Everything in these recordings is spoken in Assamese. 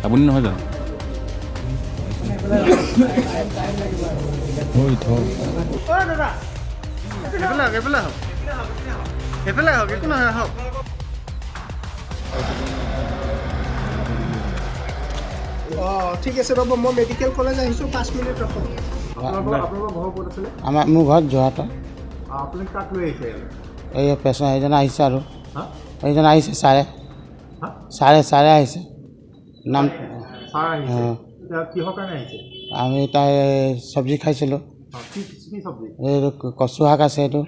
আপুনি নহয় জানো? ঠিক আছে ৰ'ব, মই মেডিকেল কলেজ আহিছোঁ, 5 মিনিট ৰখক। মোৰ ঘৰত যোৰহাটত। আপুনি কাক লৈ আহিছে? এই পেচেণ্ট এইজন আহিছে আৰু এইজন আহিছে ছাৰে আহিছে নাম কিহৰ কাৰণে আহিছে? আমি তাই চব্জি খাইছিলোঁ, এই কচু শাক আছে এইটো,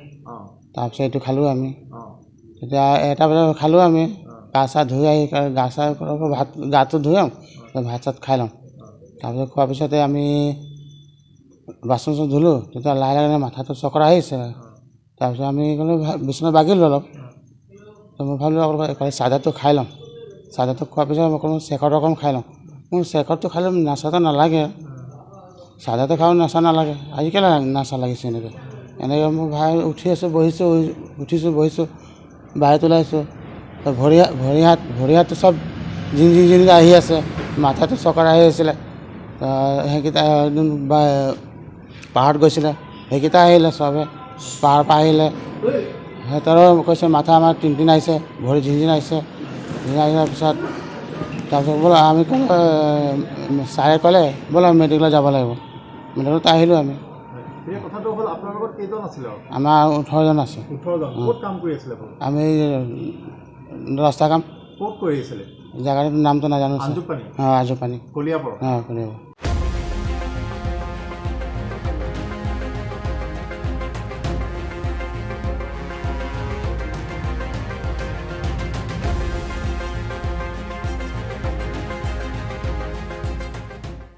তাৰপিছত এইটো খালোঁ আমি। তেতিয়া 1টা বজাত খালোঁ আমি, গা চা ধুই আহি গা চা গাটো ধুই ভাত চাত খাই লওঁ। তাৰপিছত খোৱাৰ পিছতে আমি বাচন চাচন ধুলোঁ, তেতিয়া লাহে লাহে মাথাটো চকৰা আহিছে। তাৰপিছত আমি ক'লোঁ বিচনাত বাগিলোঁ অলপ, মই ভাবিলোঁ অলপ চাৰ্জাৰটো খাই লওঁ। চাৰ্জাৰটো খোৱাৰ পিছত অকণমান চেকত অকণ খাই লওঁ। মোৰ চেকতটো খালে নাচাটো নালাগে, চাৰ্জাৰটো খাব নাচা নালাগে, আজিকালি নাচা লাগিছে এনেকৈ মোৰ ভাই উঠি আছোঁ বহিছোঁ, উঠিছোঁ বহিছোঁ, বাহিৰত ওলাইছোঁ, ভৰি হাতটো চব জিন আহি আছে, মাথাটো চকৰ আহি আছিলে। সেইকেইটা পাহাৰত গৈছিলে, সেইকেইটা আহিলে চবে, পাহাৰৰ পৰা আহিলে, সিহঁতৰো কৈছে মাথা আমাৰ টিন আহিছে, ভৰি ঝিনঝিন আহিছে। আহাৰ পিছত তাৰপিছত বোলো আমি ক'লোঁ, ছাৰে ক'লে বোলো মেডিকেলত যাব লাগিব। মেডিকেলত আহিলোঁ আমি। কথাটো হ'ল আপোনাৰ লগত কেইজন আছিলে? আমাৰ 18জন আছে। 18জন। ক'ত কাম কৰি আছিলে? আমি ৰাস্তা কাম। ক'ত কৰি আছিলে? জেগাটোৰ নামটো নাজানো। আঞ্জুপানী? অঁ, আঞ্জুপানী। কলিয়াবৰ? অঁ, কলিয়াবৰ।